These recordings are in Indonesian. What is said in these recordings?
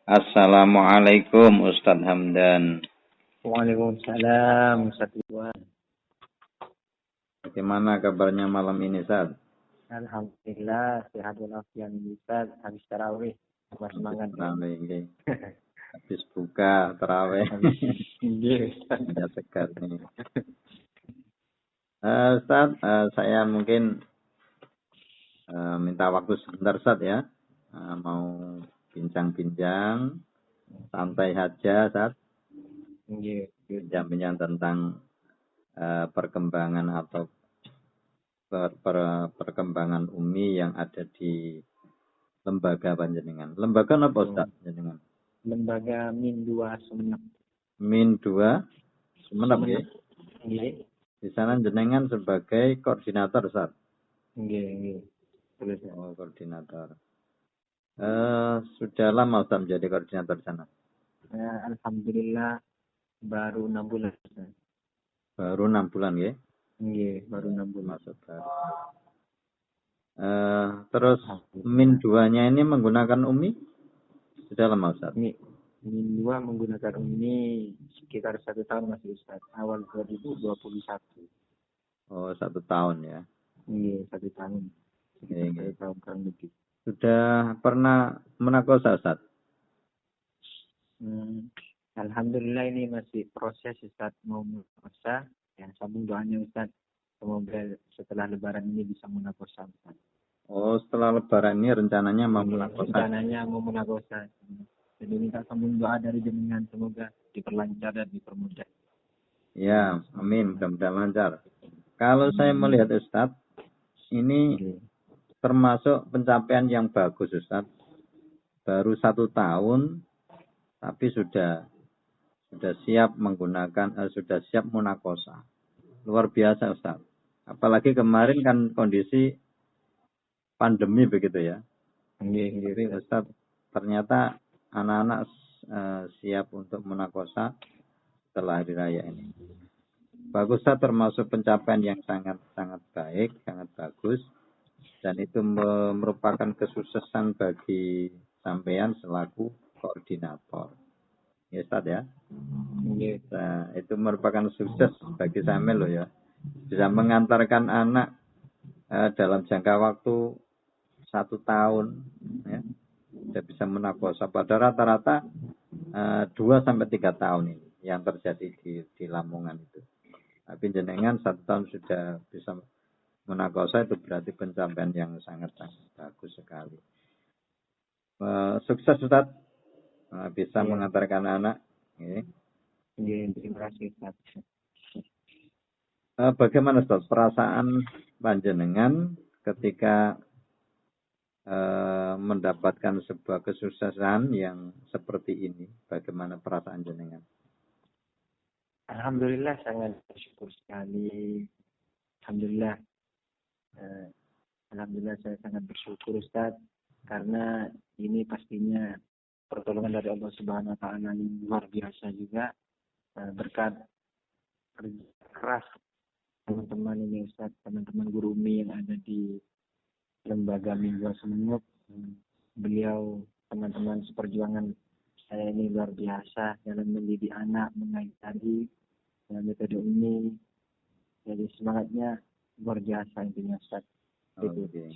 Assalamualaikum Ustadz Hamdan. Waalaikumsalam Ustaz Ridwan. Bagaimana kabarnya malam ini, Ustaz? Alhamdulillah sehat walafiat Ustaz. Habis tarawih semangat. Tarawih. Habis buka tarawih. Ya segar nih. Ustaz, saya mungkin minta waktu sebentar, Ustaz ya. Mau bincang-bincang santai saja, Ustaz. Bincang-bincang tentang perkembangan atau perkembangan Umi yang ada di lembaga panjenengan. Lembaga apa, Ustaz? Panjenengan? Lembaga Min 2 Sumenep. Min 2 Sumenep, nggih. Nggih. Di sana jenengan sebagai koordinator, Ustaz. Nggih. Oh, koordinator. Sudah lama Ustaz menjadi koordinator di sana? Alhamdulillah baru 6 bulan. Baru 6 bulan, nggih? Nggih, baru 6 bulan. Masuk baru. Terus Min 2-nya ini menggunakan Umi? Sudah lama, Ustaz? Min 2 menggunakan Umi sekitar 1 tahun masih Ustaz. Awal 2021. Oh, 1 tahun ya? Iya, 1 tahun. Sekitar 1 tahun kurang lebih. Sudah pernah menakosa, Ustaz? Alhamdulillah ini masih proses Ustaz mau menakosa. Ya, sambung doanya Ustaz. Semoga setelah lebaran ini bisa menakosa Ustaz. Oh, setelah lebaran ini rencananya mau menakosa? Rencananya mau menakosa. Jadi minta sambung doa dari jenengan. Semoga diperlancar dan dipermudah. Ya, amin. Mudah-mudahan lancar. Kalau saya melihat Ustaz, ini termasuk pencapaian yang bagus, Ustaz. Baru 1 tahun, tapi sudah siap menggunakan, sudah siap munakosa. Luar biasa, Ustaz. Apalagi kemarin kan kondisi pandemi begitu ya. Tapi Ustaz, ternyata anak-anak siap untuk munakosa setelah hari raya ini. Bagus, Ustaz, termasuk pencapaian yang sangat baik, sangat bagus. Dan itu merupakan kesuksesan bagi sampean selaku koordinator. Ya, Ustaz ya. Nah, itu merupakan sukses bagi sampean loh ya. Bisa mengantarkan anak dalam jangka waktu 1 tahun ya. Sudah bisa menakosa. Pada rata-rata 2-3 tahun ini yang terjadi di Lamongan itu. Tapi jenengan 1 tahun sudah bisa menakosa, itu berarti pencapaian yang sangat-sangat bagus sekali. Sukses, Ustaz. Bisa mengantarkan anak. Terima kasih Ustaz. Bagaimana, Ustaz, perasaan panjenengan ketika mendapatkan sebuah kesuksesan yang seperti ini? Bagaimana perasaan jenengan? Alhamdulillah sangat bersyukur sekali. Alhamdulillah saya sangat bersyukur Ustaz, karena ini pastinya pertolongan dari Allah Subhanahu wa taala yang luar biasa juga, berkat kerja keras teman-teman ini Ustaz, teman-teman guru Umi yang ada di lembaga Minggu Sumenep. Beliau teman-teman seperjuangan saya ini luar biasa dalam mendidik anak, mengajari metode Umi. Jadi semangatnya luar biasa intinya Ustaz.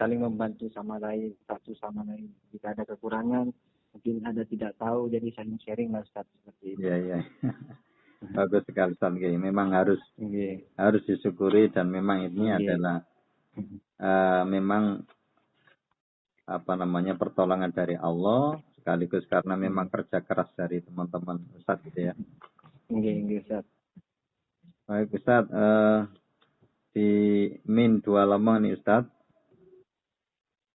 Saling membantu sama lain, satu sama lain. Jika ada kekurangan, mungkin ada tidak tahu, jadi saling sharing lah Ustaz seperti itu. Iya. Bagus sekali, Ustaz. Memang harus disyukuri, dan memang ini adalah memang pertolongan dari Allah, sekaligus karena memang kerja keras dari teman-teman Ustaz gitu ya. Iya Ustaz. Baik Ustaz, di Min 2 Lamongan nih Ustaz,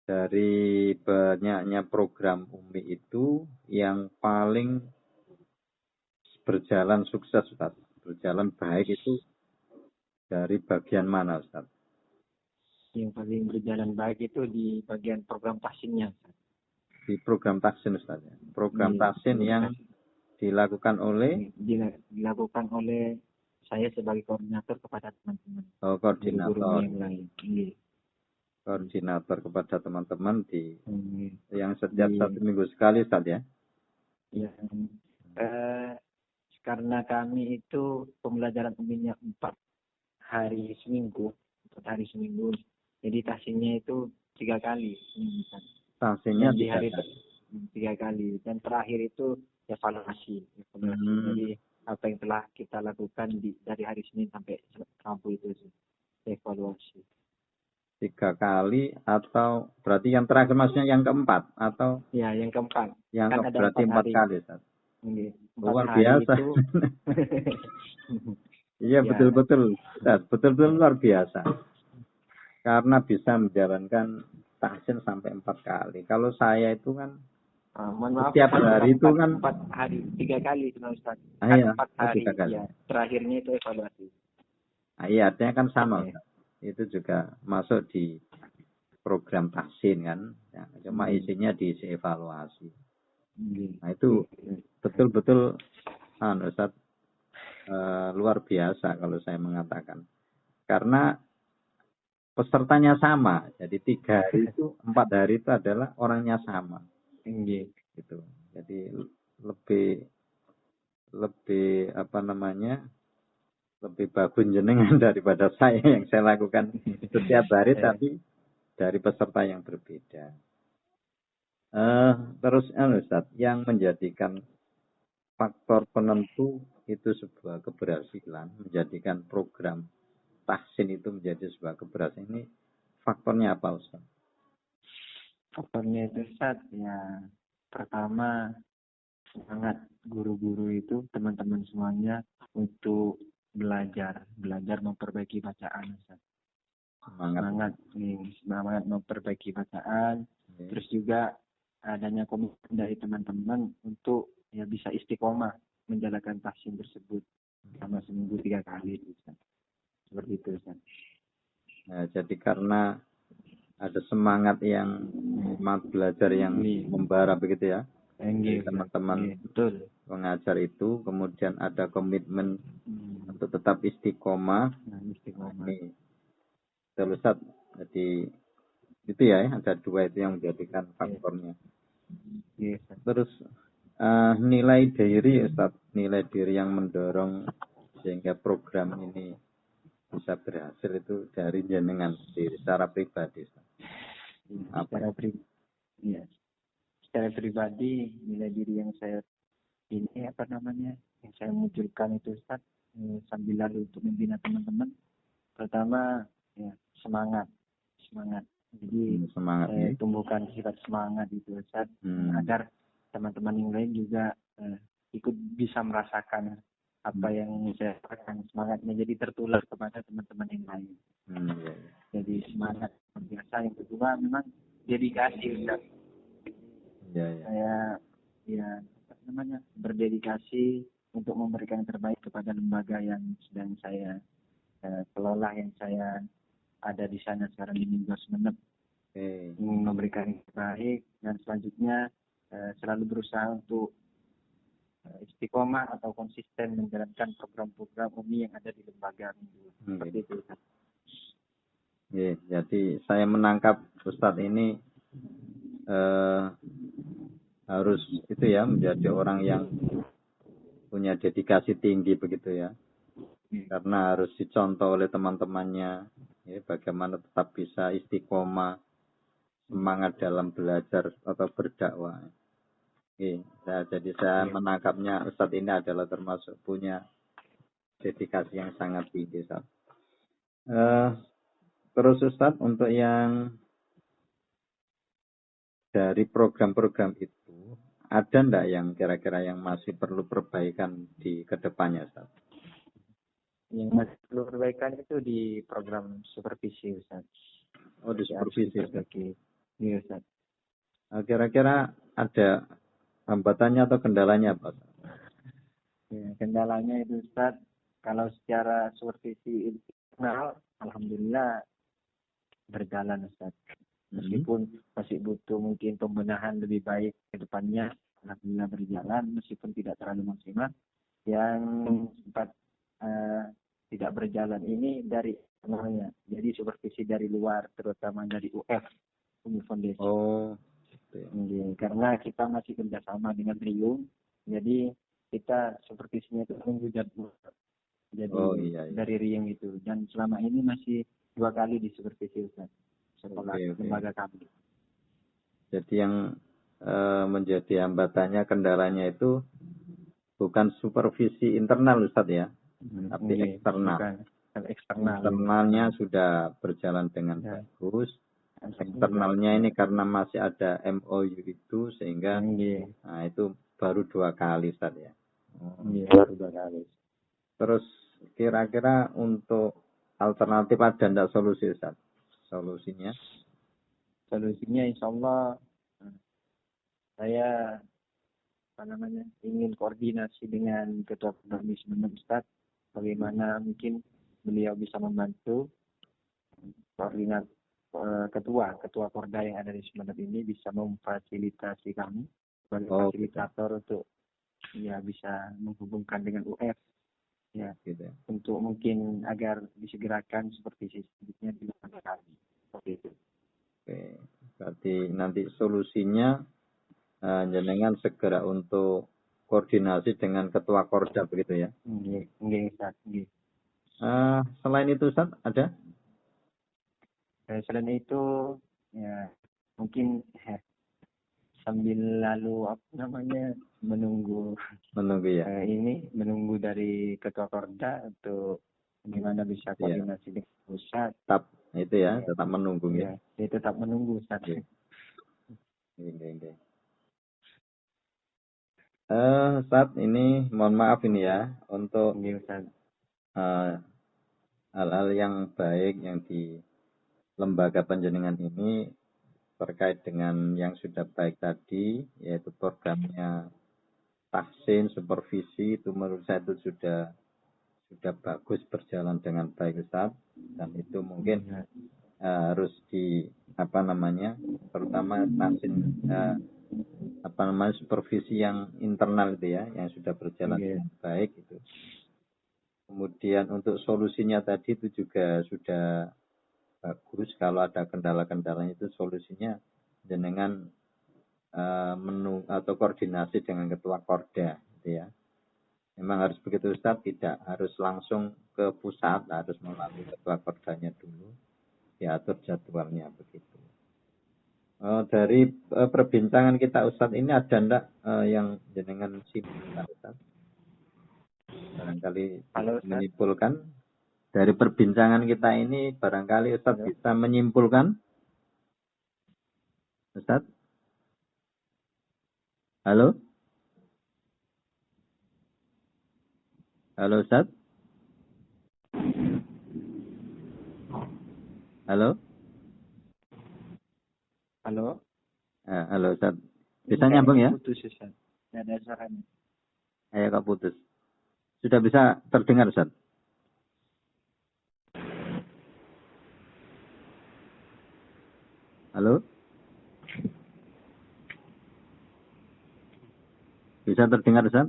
dari banyaknya program Umi itu yang paling berjalan sukses Ustaz, berjalan baik itu dari bagian mana Ustaz? Yang paling berjalan baik itu di bagian program tahsinnya. Di program tahsin Ustaz ya. Program tahsin yang dilakukan oleh saya sebagai koordinator kepada teman-teman. Oh, koordinator. Guru yang lain. Koordinator kepada teman-teman yang setiap 1 minggu sekali Ustaz ya. Ya, karena kami itu pembelajaran umumnya 4 hari seminggu. Jadi tahsinnya itu 3 kali seminggu kan. Tahsinnya Dan di 3 hari kali. 3 kali. Dan terakhir itu evaluasi. Jadi apa yang telah kita lakukan dari hari Senin sampai Rabu itu sih, evaluasi. 3 kali atau berarti yang terakhir maksudnya yang keempat atau Ya, yang keempat. yang Kan ada berarti 4 hari. kali, Ustaz. Luar Hari biasa. itu. Iya, Ya. betul-betul. Ustaz, betul-betul luar biasa. Karena bisa menjalankan tahsin sampai 4 kali. Kalau saya itu kan Mohon maaf, setiap hari itu kan 4 hari 3 kali cuma Ustaz. iya, 4 hari 3 kali. ya. Terakhirnya itu evaluasi. Iya, artinya kan sama. Oke. Itu juga masuk di program tahsin kan. Ya, cuma isinya diisi evaluasi. Nah, itu betul-betul Ustaz, luar biasa kalau saya mengatakan. Karena pesertanya sama. Jadi 3 hari itu, 4 hari itu adalah orangnya sama. Gitu. Jadi lebih apa namanya? Lebih bagus jenengan daripada saya yang saya lakukan setiap hari tapi dari peserta yang berbeda. Terus Ustaz, yang menjadikan faktor penentu itu sebuah keberhasilan, menjadikan program tahsin itu menjadi sebuah keberhasilan, ini faktornya apa Ustaz? Faktornya itu Ustaz, ya pertama semangat guru-guru itu, teman-teman semuanya untuk belajar memperbaiki bacaan Ustaz. Semangat memperbaiki bacaan. Terus juga adanya komitmen dari teman-teman untuk ya bisa istiqomah menjalankan tahsin tersebut selama seminggu 3 kali Ustaz. Seperti itu Ustaz. Nah, jadi karena ada semangat belajar yang membara begitu ya. Teman-teman pengajar itu, kemudian ada komitmen untuk tetap istiqomah. Ini Ustaz, jadi itu ya, ada 2 itu yang menjadikan faktornya. Terus nilai diri Ustaz, nilai diri yang mendorong sehingga program ini bisa berhasil itu dari jenengan sendiri secara pribadi. Secara pribadi nilai diri yang saya yang saya munculkan itu Ustaz, sambil lalu untuk membina teman-teman. Pertama ya semangat. Jadi tumbuhkan sifat semangat itu Ustaz, agar teman-teman yang lain juga ikut bisa merasakan apa yang saya rasakan, semangatnya jadi tertular kepada teman-teman yang lain. Jadi semangat biasa. Yang kedua memang dedikasi Ustaz. Saya berdedikasi untuk memberikan yang terbaik kepada lembaga yang sedang saya kelola, yang saya ada di sana sekarang di Mindos Menep. Memberikan yang terbaik, dan selanjutnya selalu berusaha untuk istiqomah atau konsisten menjalankan program-program UMI yang ada di lembaga Mindos. Seperti itu. Jadi saya menangkap Ustadz ini harus itu ya, menjadi orang yang punya dedikasi tinggi begitu ya. Karena harus dicontoh oleh teman-temannya ya, bagaimana tetap bisa istiqomah, semangat dalam belajar atau berdakwah. Jadi saya menangkapnya Ustadz ini adalah termasuk punya dedikasi yang sangat tinggi Ustadz. Terus Ustadz, untuk yang dari program-program itu ada enggak yang kira-kira yang masih perlu perbaikan di kedepannya Ustadz? Yang masih perlu perbaikan itu di program supervisi Ustaz. Oh, di supervisi. Iya Ustaz. Kira-kira ada hambatannya atau kendalanya apa? Ya, kendalanya itu Ustaz, kalau secara supervisi internal alhamdulillah berjalan Ustaz. Meskipun masih butuh mungkin pembenahan lebih baik ke depannya, alhamdulillah berjalan meskipun tidak terlalu maksimal. Yang sempat tidak berjalan ini dari namanya. Jadi supervisi dari luar, terutama dari UF, Uni Foundation. Karena kita masih kerjasama dengan Riung, jadi kita supervisinya itu menunggu jadwal. Jadi dari Riung itu, dan selama ini masih 2 kali disupervisi Ustaz sekolah lembaga kami. Jadi yang menjadi hambatannya, kendalanya itu bukan supervisi internal Ustaz ya, tapi eksternal. Eksternalnya sudah berjalan dengan bagus. Eksternalnya ini karena masih ada MOU itu sehingga nah itu baru 2 kali Ustaz ya. Baru 2 kali. Terus kira-kira untuk alternatif ada enggak solusi Ustaz? Solusinya insya Allah saya ingin koordinasi dengan Ketua Perdamis Ustaz, bagaimana mungkin beliau bisa membantu koordinat ketua Porda yang ada di Sumeneb ini bisa memfasilitasi kami sebagai fasilitator untuk bisa menghubungkan dengan UF untuk mungkin agar disegerakan seperti selanjutnya di kami seperti itu. Berarti nanti solusinya jenengan segera untuk koordinasi dengan Ketua Korda begitu ya? Ustaz. Selain itu Ustaz ada? Selain itu ya mungkin sambil lalu menunggu ya. Menunggu dari Ketua Korda untuk bagaimana bisa koordinasi dengan pusat. Tetap itu ya, tetap menunggu ya. Tetap menunggu Ustaz. Ustaz, ini mohon maaf ini ya untuk hal-hal yang baik yang di lembaga panjenengan ini terkait dengan yang sudah baik tadi, yaitu programnya tahsin, supervisi, itu menurut saya itu sudah bagus berjalan dengan baik Ustaz, dan itu mungkin harus terutama tahsin supervisi yang internal itu ya, yang sudah berjalan dengan baik itu. Kemudian untuk solusinya tadi itu juga sudah bagus. Kalau ada kendala-kendalanya itu solusinya jenengan atau koordinasi dengan Ketua Korda gitu ya. Memang harus begitu Ustaz, tidak harus langsung ke pusat, harus melalui Ketua Kordanya dulu, diatur jadwalnya begitu. Dari perbincangan kita Ustaz ini ada enggak yang jenengan simpulkan Ustaz? Barangkali menyimpulkan dari perbincangan kita ini, barangkali Ustaz bisa menyimpulkan. Ustaz? Halo? Halo Ustaz? Halo? Halo Ustaz. Bisa nyambung ya? Putus Ustaz. Tidak ada suaranya. Ayo kok putus. Sudah bisa terdengar Ustaz? Halo? Bisa terdengar Ustaz?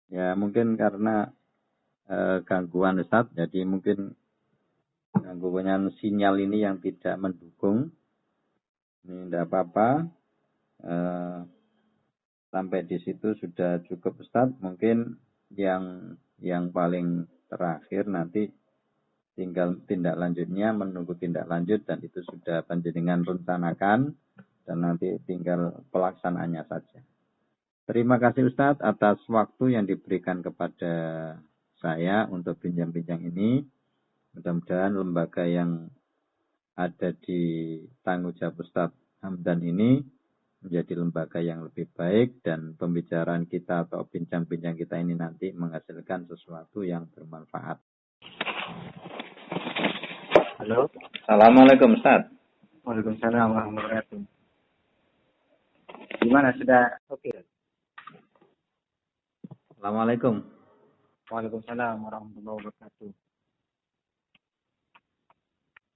Ya mungkin karena gangguan Ustaz, jadi mungkin gangguan sinyal ini yang tidak mendukung. Ini tidak apa-apa. Sampai di situ sudah cukup Ustaz. Mungkin yang paling terakhir nanti tinggal tindak lanjutnya, menunggu tindak lanjut, dan itu sudah panjenengan rencanakan dan nanti tinggal pelaksanaannya saja. Terima kasih Ustadz atas waktu yang diberikan kepada saya untuk bincang-bincang ini. Mudah-mudahan lembaga yang ada di tanggung jawab Ustadz Hamdan ini menjadi lembaga yang lebih baik, dan pembicaraan kita atau bincang-bincang kita ini nanti menghasilkan sesuatu yang bermanfaat. Halo. Assalamualaikum Ustaz. Waalaikumsalam warahmatullahi wabarakatuh. Gimana, sudah oke? Assalamualaikum. Waalaikumsalam warahmatullahi wabarakatuh.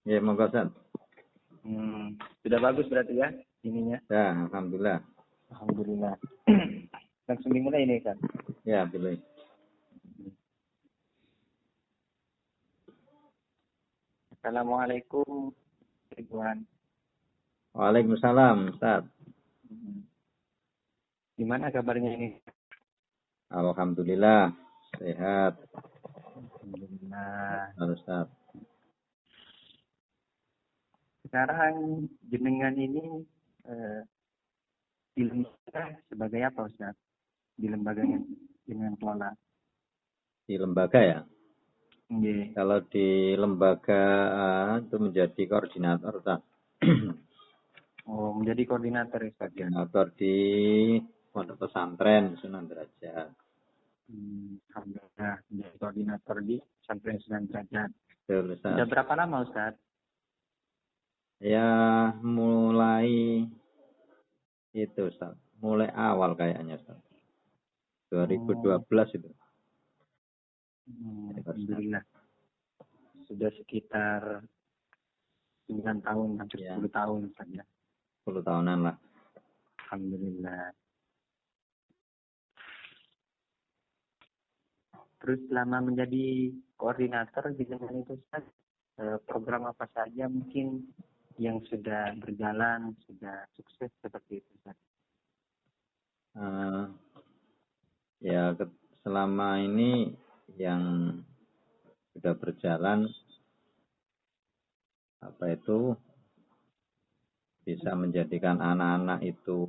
Ya, monggo Ustaz. Sudah bagus berarti ya ininya? Ya, alhamdulillah. Alhamdulillah. Langsung dimulai ini kan? Ya, boleh. Assalamualaikum, Ridwan. Waalaikumsalam, Ustaz. Gimana kabarnya ini? Alhamdulillah, sehat. Alhamdulillah. Ustaz. Sekarang jenengan ini di lembaga sebagai apa, Ustaz? Di lembaganya jenengan kelola. Di lembaga ya? Nggih. Kalau di lembaga itu menjadi koordinator, Ustaz. Oh, menjadi koordinator, Ustaz. Koordinator di Pondok Pesantren Sunan Derajat. Alhamdulillah, menjadi koordinator di Pesantren Sunan Derajat. Betul, Ustaz. Sudah berapa lama, Ustaz? Ya, mulai itu, Ustaz. Mulai awal kayaknya, Ustaz. 2012 itu. Alhamdulillah. Sudah sekitar 9 tahun, hampir 10 tahun, Ustaz ya. 10 tahunan lah. Alhamdulillah. Terus selama menjadi koordinator di dengan itu, Ustaz, program apa saja mungkin yang sudah berjalan, sudah sukses seperti itu, Ustaz? Ya, selama ini yang sudah berjalan bisa menjadikan anak-anak itu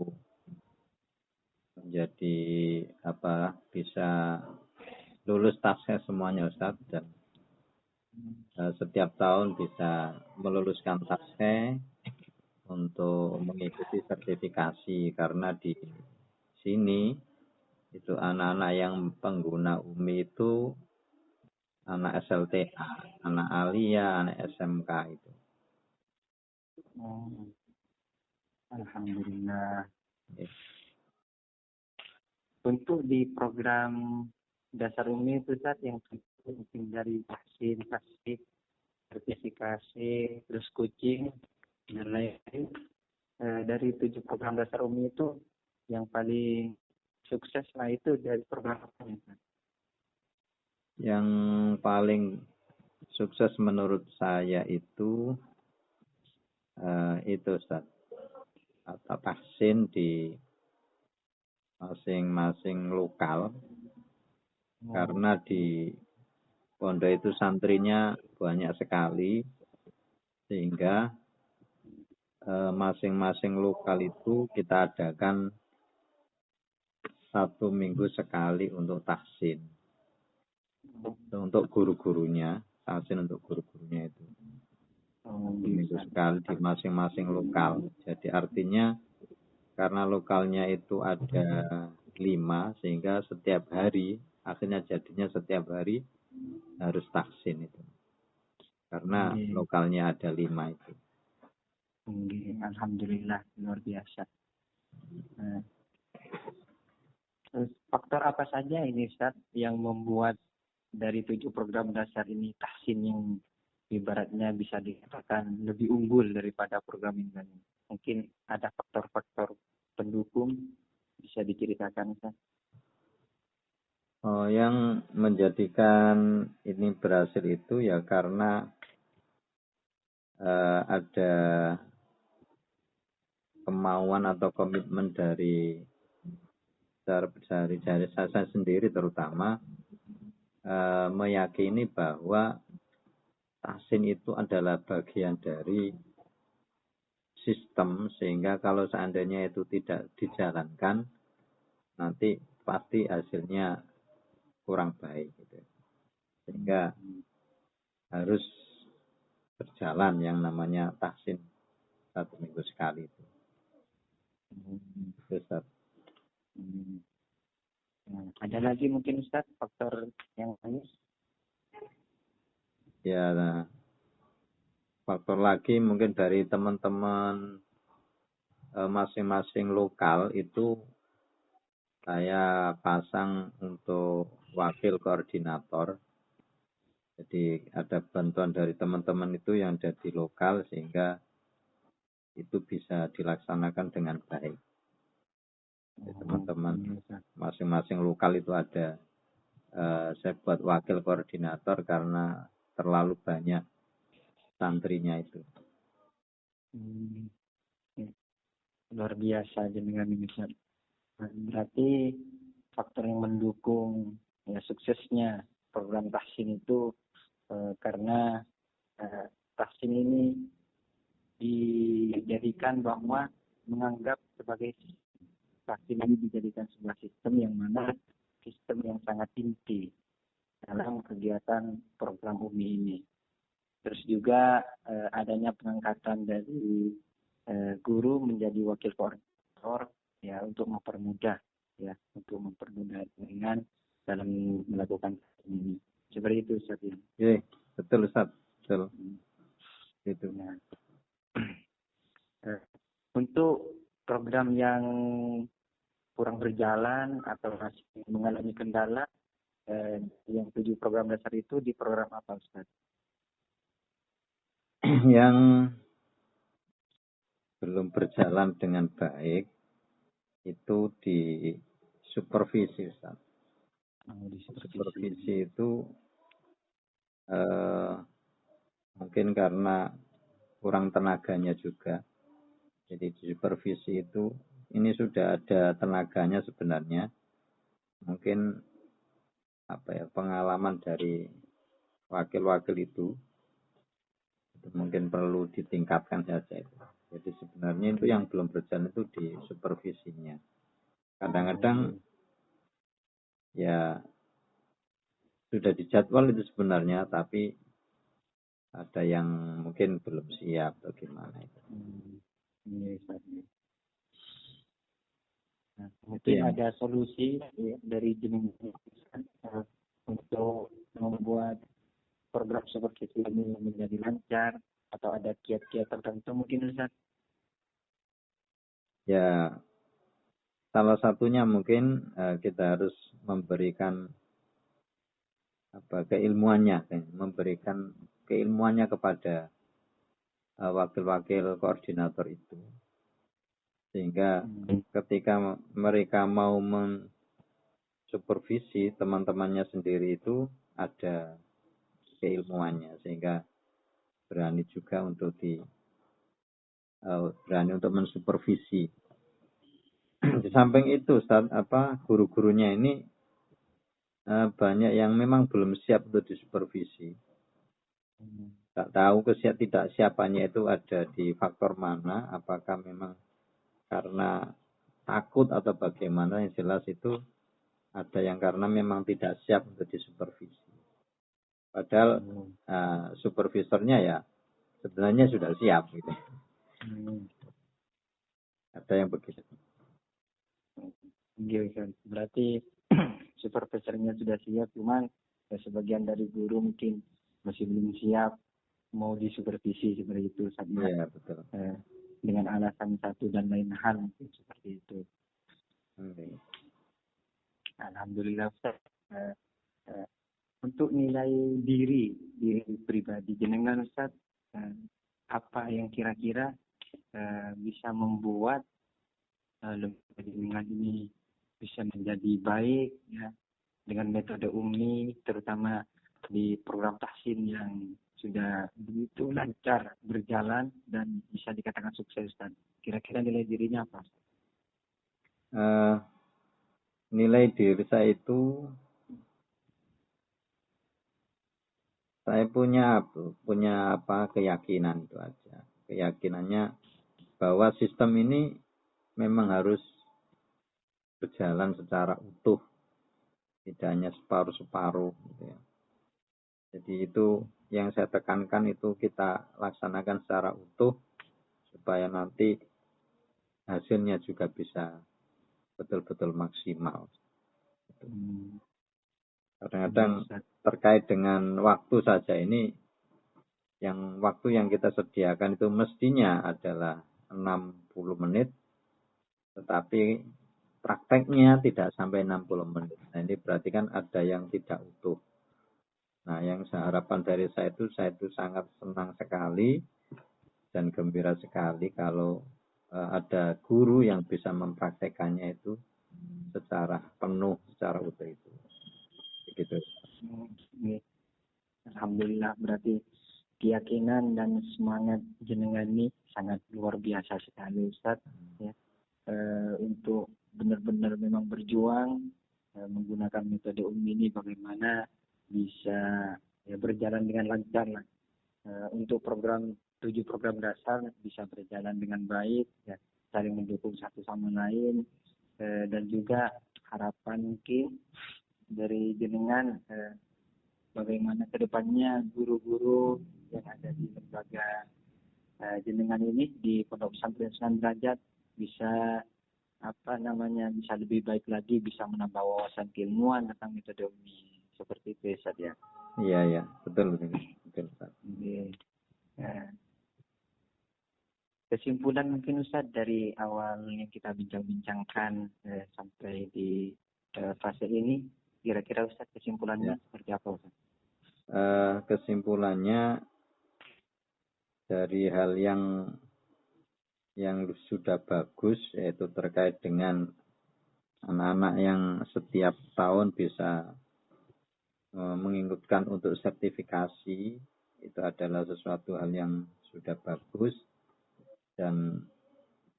menjadi bisa lulus tasnya semuanya, Ustaz, dan setiap tahun bisa meluluskan tasnya untuk mengikuti sertifikasi, karena di sini itu anak-anak yang pengguna UMI itu anak SLTA, anak alia, anak SMK itu. Alhamdulillah. Untuk di program dasar UMI itu, Ustaz, yang mungkin dari vaksin, tasik, sertifikasi, terus coaching, dan lain-lain, dari 7 program dasar UMI itu yang paling sukses lah itu dari program apa, Ustaz? Yang paling sukses menurut saya itu Ustaz, vaksin di masing-masing lokal, karena di pondok itu santrinya banyak sekali, sehingga masing-masing lokal itu kita adakan 1 minggu sekali untuk vaksin. Untuk guru-gurunya, vaksin untuk guru-gurunya itu 1 minggu sekali di masing-masing lokal. Jadi artinya karena lokalnya itu ada 5, sehingga setiap hari, akhirnya jadinya setiap hari harus vaksin itu. Karena lokalnya ada 5 itu. Alhamdulillah, luar biasa. Terus faktor apa saja ini, Ustaz, yang membuat dari 7 program dasar ini tahsin yang ibaratnya bisa dikatakan lebih unggul daripada program yang lain? Mungkin ada faktor-faktor pendukung, bisa diceritakan, Ustaz? Yang menjadikan ini berhasil itu ya karena ada kemauan atau komitmen dari saya sendiri, terutama meyakini bahwa tahsin itu adalah bagian dari sistem, sehingga kalau seandainya itu tidak dijalankan, nanti pasti hasilnya kurang baik gitu. Sehingga harus berjalan yang namanya tahsin 1 minggu sekali itu. Ustaz. Ada lagi mungkin, Ustaz, faktor yang lain? Ya, faktor lagi mungkin dari teman-teman masing-masing lokal itu saya pasang untuk wakil koordinator. Jadi ada bantuan dari teman-teman itu yang jadi lokal, sehingga itu bisa dilaksanakan dengan baik. Teman-teman masing-masing lokal itu ada. Saya buat wakil koordinator karena terlalu banyak santrinya itu. Ya. Luar biasa jenengan ini, Ustaz. Berarti faktor yang mendukung ya suksesnya program tahsin itu karena tahsin ini dijadikan bahwa menganggap sebagai tahsin ini dijadikan sebuah sistem yang mana sistem yang sangat inti dalam kegiatan program UMI ini. Terus juga adanya pengangkatan dari guru menjadi wakil koordinator ya untuk mempermudah dengan dalam melakukan ini. Seperti itu, Ustaz. Oke, betul Ustaz. Betul. Itu. Nah, untuk program yang kurang berjalan atau masih mengalami kendala, yang 7 program dasar itu di program apa, Ustaz? Yang belum berjalan dengan baik itu di supervisi, Ustaz. Di Supervisi itu mungkin karena kurang tenaganya juga. Jadi di supervisi itu ini sudah ada tenaganya sebenarnya. Mungkin pengalaman dari wakil-wakil itu mungkin perlu ditingkatkan saja itu. Jadi sebenarnya itu yang belum berjalan itu di supervisinya. Kadang-kadang ya sudah dijadwal itu sebenarnya, tapi ada yang mungkin belum siap atau gimana itu. Nah, mungkin ada solusi ya, dari jenengan untuk membuat program seperti ini menjadi lancar atau ada kiat-kiat tertentu mungkin, Ustaz? Ya, salah satunya mungkin kita harus memberikan memberikan keilmuannya kepada wakil-wakil koordinator itu, sehingga ketika mereka mau mensupervisi teman-temannya sendiri itu ada keilmuannya, sehingga berani juga untuk berani untuk mensupervisi. Di samping itu, Ustaz, guru-gurunya ini banyak yang memang belum siap untuk disupervisi. Tak tahu tidak siapannya itu ada di faktor mana, apakah memang karena takut atau bagaimana. Yang jelas itu ada yang karena memang tidak siap untuk disupervisi. Padahal supervisornya ya sebenarnya sudah siap gitu. Ada yang begitu. Berarti supervisornya sudah siap, cuman sebagian dari guru mungkin masih belum siap mau disupervisi seperti itu. Iya, betul. Dengan alasan satu dan lain hal mungkin seperti itu. Alhamdulillah, Ustaz. Untuk nilai diri pribadi jenengan, Ustaz, apa yang kira-kira bisa membuat lembaga jenengan ini bisa menjadi baik ya dengan metode UMI, terutama di program tahsin yang sudah begitu lancar berjalan dan bisa dikatakan sukses, Ustaz. Kira-kira nilai dirinya apa? Nilai diri saya itu saya punya keyakinan itu aja. Keyakinannya bahwa sistem ini memang harus berjalan secara utuh, tidak hanya separuh-separuh gitu ya. Jadi itu yang saya tekankan itu kita laksanakan secara utuh supaya nanti hasilnya juga bisa betul-betul maksimal. Kadang-kadang terkait dengan waktu saja ini, waktu yang kita sediakan itu mestinya adalah 60 menit, tetapi prakteknya tidak sampai 60 menit. Nah ini berarti kan ada yang tidak utuh. Nah yang harapan dari saya itu sangat senang sekali dan gembira sekali kalau ada guru yang bisa mempraktekannya itu secara penuh, secara utuh itu. Begitu. Alhamdulillah, berarti keyakinan dan semangat jenengan ini sangat luar biasa sekali Ustaz ya. Untuk benar-benar memang berjuang menggunakan metode ini bagaimana bisa ya berjalan dengan lancar lah. Untuk 7 program dasar bisa berjalan dengan baik ya, saling mendukung satu sama lain, dan juga harapan mungkin dari jenengan bagaimana kedepannya guru-guru yang ada di lembaga jenengan ini di Pondok Pesantren Sunan Derajat bisa bisa lebih baik lagi, bisa menambah wawasan keilmuan tentang metode ini seperti itu Ustaz ya. Iya, betul Ustaz. Kesimpulan mungkin Ustaz dari awal yang kita bincang-bincangkan sampai di fase ini, kira-kira Ustaz kesimpulannya seperti apa Ustaz? Kesimpulannya dari hal yang sudah bagus, yaitu terkait dengan anak-anak yang setiap tahun bisa mengikutkan untuk sertifikasi, itu adalah sesuatu hal yang sudah bagus, dan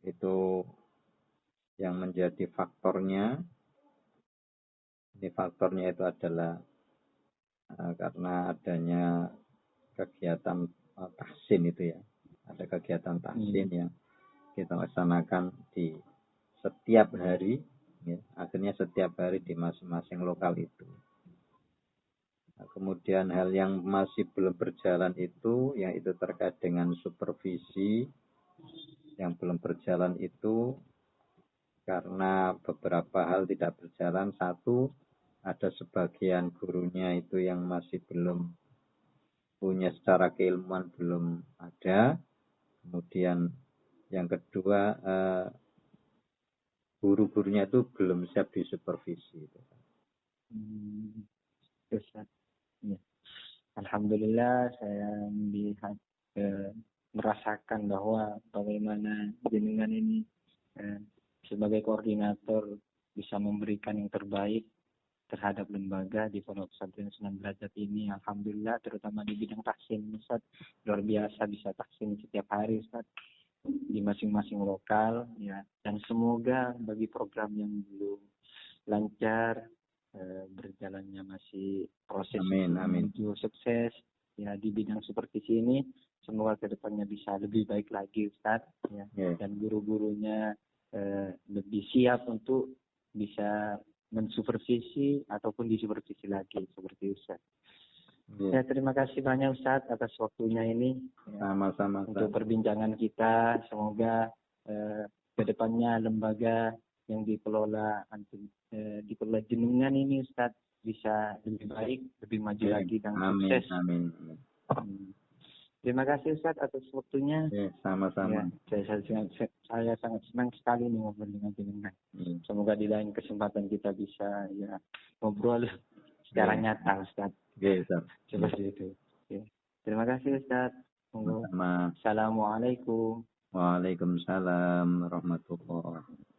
itu yang menjadi faktornya. Ini faktornya itu adalah karena adanya kegiatan tahsin itu ya. Ada kegiatan tahsin yang kita laksanakan di setiap hari, ya, akhirnya setiap hari di masing-masing lokal itu. Nah, kemudian hal yang masih belum berjalan itu, yaitu terkait dengan supervisi yang belum berjalan itu karena beberapa hal tidak berjalan. Satu, ada sebagian gurunya itu yang masih belum punya secara keilmuan, belum ada. Kemudian yang kedua, guru-gurunya itu belum siap disupervisi. Ya. Alhamdulillah saya melihat merasakan bahwa bagaimana jenengan ini sebagai koordinator bisa memberikan yang terbaik terhadap lembaga di Pondok Pesantren Sunan Derajat ini. Alhamdulillah, terutama di bidang tahsin Ustaz, luar biasa bisa tahsin setiap hari Ustaz di masing-masing lokal ya. Dan semoga bagi program yang belum lancar berjalannya masih proses menuju sukses ya di bidang supervisi ini, semoga kedepannya bisa lebih baik lagi Ustaz ya. Dan guru-gurunya lebih siap untuk bisa mensupervisi ataupun disupervisi lagi seperti Ustaz. Ya, terima kasih banyak Ustaz atas waktunya ini. Sama-sama. Untuk perbincangan kita, semoga kedepannya lembaga yang dikelola jenengan ini Ustaz bisa lebih baik, lebih maju lagi dan sukses. Amin. Terima kasih Ustaz atas waktunya. Sama-sama. Ya, saya sangat senang sekali nih ngobrol dengan jenengan. Semoga di lain kesempatan kita bisa ya ngobrol secara nyata Ustaz. Seperti itu. Ya. Terima kasih Ustaz. Assalamualaikum. Waalaikumsalam warahmatullahi wabarakatuh.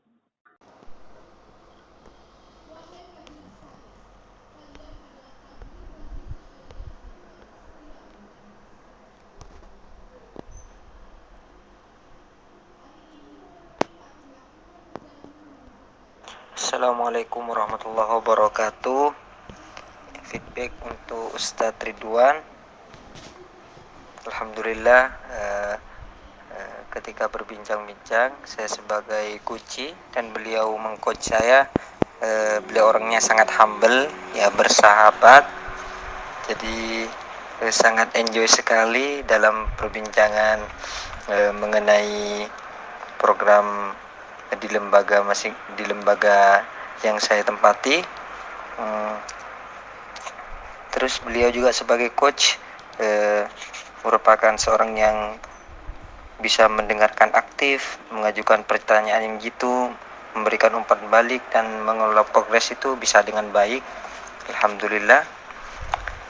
Assalamualaikum warahmatullahi wabarakatuh. Feedback untuk Ustadz Ridwan. Alhamdulillah, ketika berbincang-bincang saya sebagai kunci dan beliau mengcoach saya, beliau orangnya sangat humble ya, bersahabat. Jadi sangat enjoy sekali dalam perbincangan mengenai program di lembaga yang saya tempati. Terus beliau juga sebagai coach merupakan seorang yang bisa mendengarkan aktif, mengajukan pertanyaan yang jitu, memberikan umpan balik dan mengelola progres itu bisa dengan baik. Alhamdulillah.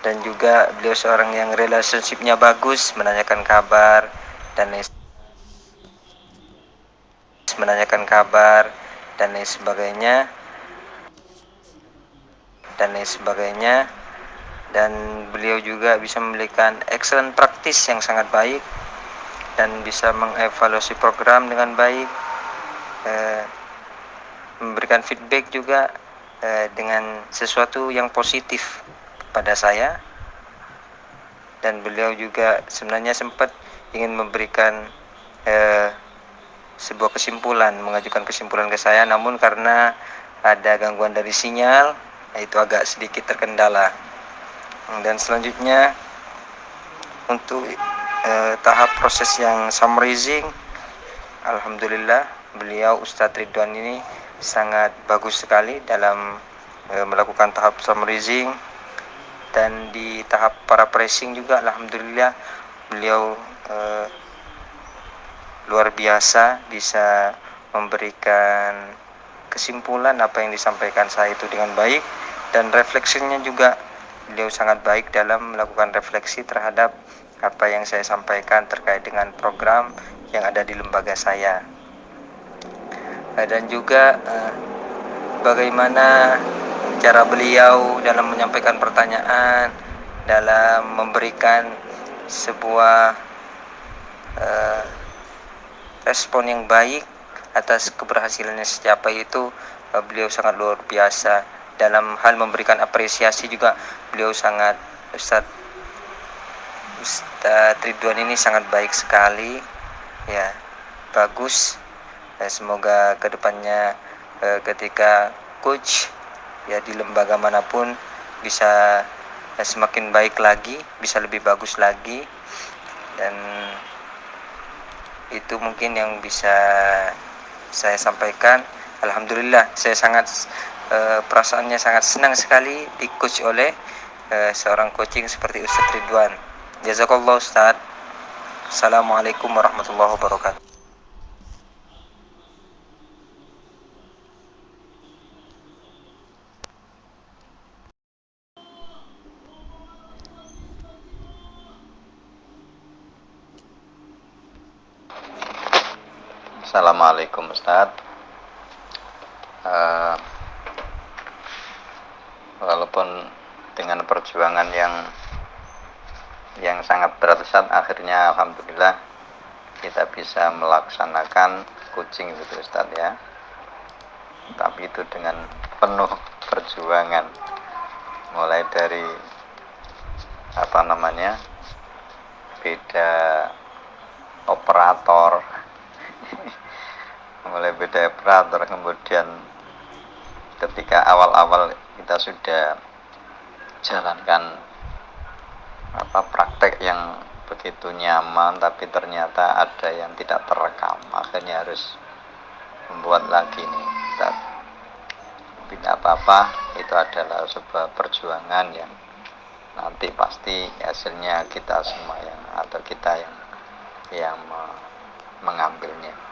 Dan juga beliau seorang yang relationship-nya bagus, menanyakan kabar dan lain sebagainya. dan beliau juga bisa memberikan excellent practice yang sangat baik dan bisa mengevaluasi program dengan baik, memberikan feedback juga dengan sesuatu yang positif kepada saya. Dan beliau juga sebenarnya sempat ingin memberikan sebuah kesimpulan, mengajukan kesimpulan ke saya, namun karena ada gangguan dari sinyal, itu agak sedikit terkendala. Dan selanjutnya untuk tahap proses yang summarizing, alhamdulillah beliau Ustadz Ridwan ini sangat bagus sekali dalam melakukan tahap summarizing. Dan di tahap paraphrasing juga alhamdulillah beliau luar biasa, bisa memberikan kesimpulan apa yang disampaikan saya itu dengan baik, dan refleksinya juga beliau sangat baik dalam melakukan refleksi terhadap apa yang saya sampaikan terkait dengan program yang ada di lembaga saya. Dan juga bagaimana cara beliau dalam menyampaikan pertanyaan, dalam memberikan sebuah respon yang baik atas keberhasilannya siapa itu, beliau sangat luar biasa. Dalam hal memberikan apresiasi juga beliau sangat, Ustadz Ridwan ini sangat baik sekali ya, bagus. Semoga kedepannya ketika coach ya di lembaga manapun bisa semakin baik lagi, bisa lebih bagus lagi. Dan itu mungkin yang bisa saya sampaikan. Alhamdulillah saya sangat perasaannya sangat senang sekali di coach oleh seorang coaching seperti Ustadz Ridwan. Jazakallah Ustadz. Assalamualaikum warahmatullahi wabarakatuh. Assalamualaikum Ustaz. Walaupun dengan perjuangan yang sangat berat Ustaz, akhirnya alhamdulillah kita bisa melaksanakan coaching gitu Ustaz ya. Tapi itu dengan penuh perjuangan, mulai dari beda operator kemudian ketika awal-awal kita sudah jalankan praktek yang begitu nyaman, tapi ternyata ada yang tidak terekam, akhirnya harus membuat lagi nih. Tidak apa-apa, itu adalah sebuah perjuangan yang nanti pasti hasilnya kita semua kita yang mengambilnya.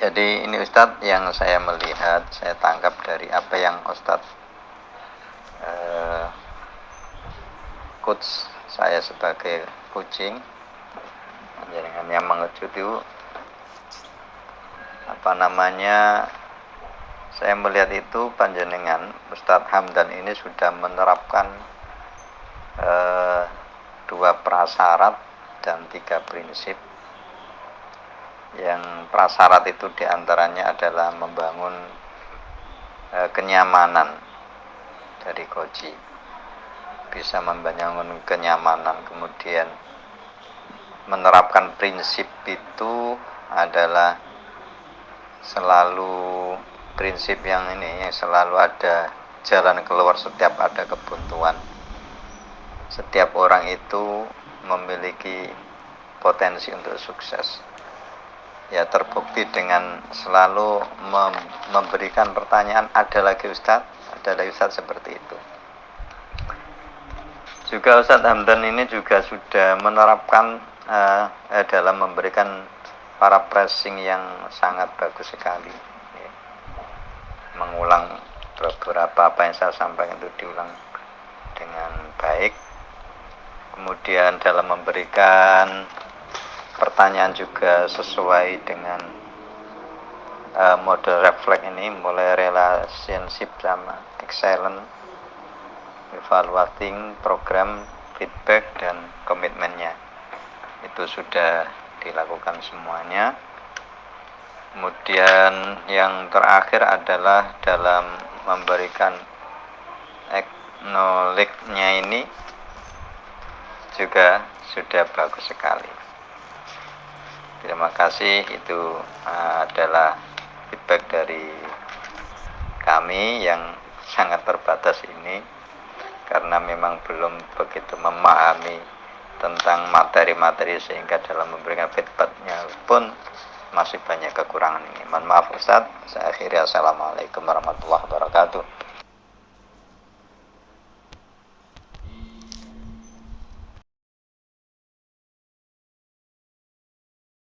Jadi ini Ustadz yang saya melihat, saya tangkap dari apa yang Ustadz coach saya sebagai coaching, yang mengecuti saya melihat itu panjenengan Ustadz Hamdan ini sudah menerapkan 2 prasyarat dan 3 prinsip. Yang prasyarat itu diantaranya adalah membangun kenyamanan dari koji, bisa membangun kenyamanan. Kemudian menerapkan prinsip itu adalah selalu prinsip yang selalu ada jalan keluar setiap ada kebuntuan. Setiap orang itu memiliki potensi untuk sukses. Ya terbukti dengan selalu memberikan pertanyaan, ada lagi Ustadz seperti itu. Juga Ustadz Hamdan ini juga sudah menerapkan dalam memberikan paraphrasing yang sangat bagus sekali. Mengulang beberapa apa yang saya sampaikan itu diulang dengan baik. Kemudian dalam memberikan pertanyaan juga sesuai dengan model refleks ini, mulai relationship sama excellent, evaluating program, feedback, dan komitmennya. Itu sudah dilakukan semuanya. Kemudian yang terakhir adalah dalam memberikan acknowledge-nya ini juga sudah bagus sekali. Terima kasih, itu adalah feedback dari kami yang sangat terbatas ini, karena memang belum begitu memahami tentang materi-materi sehingga dalam memberikan feedbacknya pun masih banyak kekurangan ini. Mohon maaf Ustaz, saya akhiri. Assalamualaikum warahmatullahi wabarakatuh.